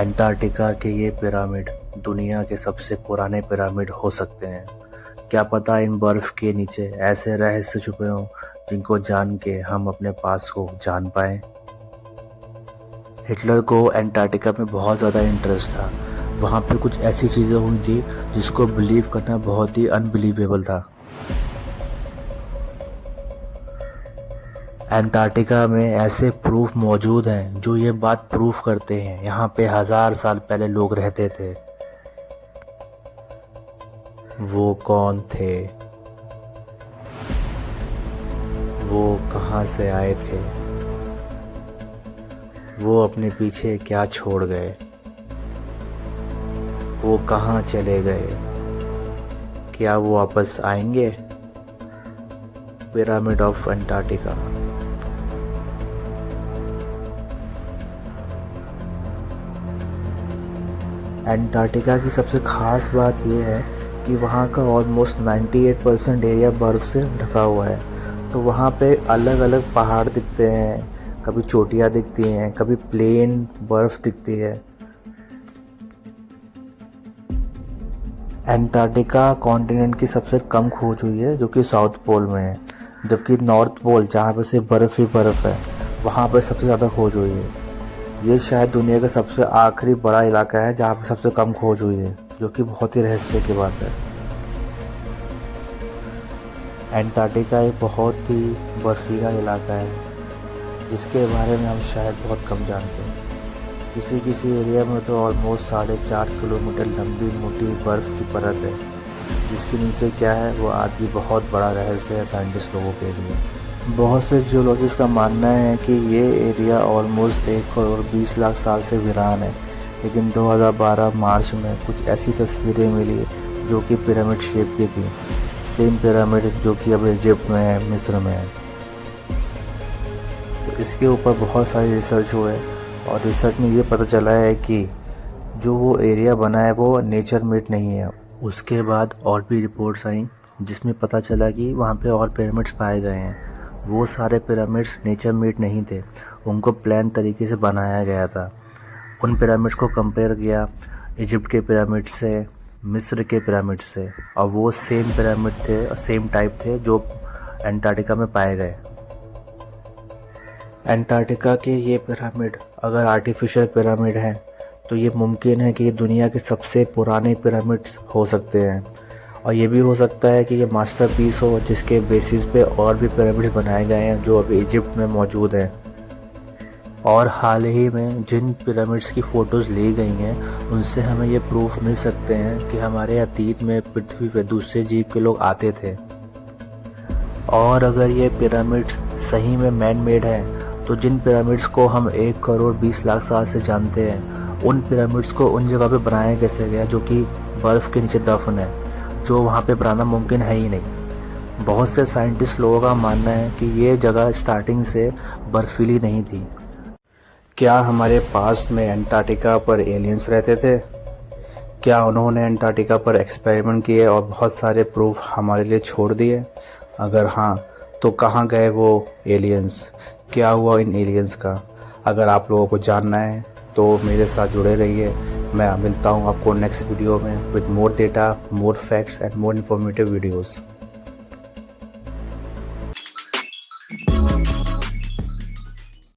Antarctica के ये pyramid दुनिया के सबसे पुराने पिरामिड हो सकते हैं। क्या पता इन बर्फ के नीचे ऐसे रहस्य छुपे हों जिनको जान के हम अपने पास को जान पाएं। हिटलर को अंटार्कटिका में बहुत ज़्यादा इंटरेस्ट था। वहाँ पे कुछ ऐसी चीज़ें हुई थी जिसको बिलीव करना बहुत ही अनबिलीवेबल था। अंटार्कटिका में ऐसे प्रूफ मौजूद हैं जो ये बात प्रूफ करते हैं यहाँ पे 1000 साल पहले लोग रहते थे। वो कौन थे? वो कहाँ से आए थे? वो अपने पीछे क्या छोड़ गए? वो कहाँ चले गए? क्या वो वापस आएंगे? Pyramid of Antarctica. अंटार्कटिका की सबसे ख़ास बात यह है कि वहाँ का ऑलमोस्ट 98% एरिया बर्फ़ से ढका हुआ है। तो वहाँ पे अलग अलग पहाड़ दिखते हैं, कभी चोटियाँ दिखती हैं, कभी प्लेन बर्फ़ दिखती है। अंटार्कटिका कॉन्टिनेंट की सबसे कम खोज हुई है जो कि साउथ पोल में है, जबकि नॉर्थ पोल जहाँ पे सिर्फ बर्फ़ ही बर्फ़ है वहाँ पे सबसे ज़्यादा खोज हुई है। ये शायद दुनिया का सबसे आखिरी बड़ा इलाका है जहाँ पर सबसे कम खोज हुई है, जो कि बहुत ही रहस्य की बात है। अंटार्कटिका एक बहुत ही बर्फीला इलाका है जिसके बारे में हम शायद बहुत कम जानते हैं। किसी एरिया में तो ऑलमोस्ट 4.5 किलोमीटर लंबी मोटी बर्फ़ की परत है जिसके नीचे क्या है वो आज भी बहुत बड़ा रहस्य है साइंटिस्ट लोगों के लिए। बहुत से जियोलॉजिस्ट का मानना है कि ये एरिया ऑलमोस्ट 1 करोड़ 20 लाख साल से वीरान है, लेकिन 2012 मार्च में कुछ ऐसी तस्वीरें मिली जो कि पिरामिड शेप की थी। सेम पिरामिड जो कि अब इजिप्ट में है, मिस्र में है। तो इसके ऊपर बहुत सारी रिसर्च हुए और रिसर्च में ये पता चला है कि जो वो एरिया बना है वो नेचर मेड नहीं है। उसके बाद और भी रिपोर्ट्स आई जिसमें पता चला कि वहाँ पे और पिरामिड्स पाए गए हैं। वो सारे पिरामिड्स नेचर मेड नहीं थे, उनको प्लान तरीके से बनाया गया था। उन पिरामिड्स को कंपेयर किया इजिप्ट के पिरामिड से, मिस्र के पिरामिड से, और वो सेम पिरामिड थे और सेम टाइप थे जो अंटार्कटिका में पाए गए। अंटार्कटिका के ये पिरामिड अगर आर्टिफिशियल पिरामिड हैं तो ये मुमकिन है कि ये दुनिया के सबसे पुराने पिरामिड्स हो सकते हैं। और ये भी हो सकता है कि ये मास्टरपीस हो जिसके बेसिस पे और भी पिरामिड बनाए गए हैं जो अभी इजिप्ट में मौजूद हैं। और हाल ही में जिन पिरामिड्स की फ़ोटोज़ ली गई हैं उनसे हमें ये प्रूफ मिल सकते हैं कि हमारे अतीत में पृथ्वी पर दूसरे जीव के लोग आते थे। और अगर ये पिरामिड्स सही में मैन मेड हैं तो जिन पिरामिड्स को हम 1 करोड़ 20 लाख साल से जानते हैं उन पिरामिड्स को उन जगह पे बनाया कैसे गया जो कि बर्फ़ के नीचे दफन है, जो वहाँ पे बनाना मुमकिन है ही नहीं। बहुत से साइंटिस्ट लोगों का मानना है कि ये जगह स्टार्टिंग से बर्फीली नहीं थी। क्या हमारे पास्ट में अंटार्कटिका पर एलियंस रहते थे? क्या उन्होंने अंटार्कटिका पर एक्सपेरिमेंट किए और बहुत सारे प्रूफ हमारे लिए छोड़ दिए? अगर हाँ तो कहाँ गए वो एलियंस? क्या हुआ इन एलियंस का? अगर आप लोगों को जानना है तो मेरे साथ जुड़े रहिए। मैं मिलता हूँ आपको नेक्स्ट वीडियो में with more data, more facts and more informative videos.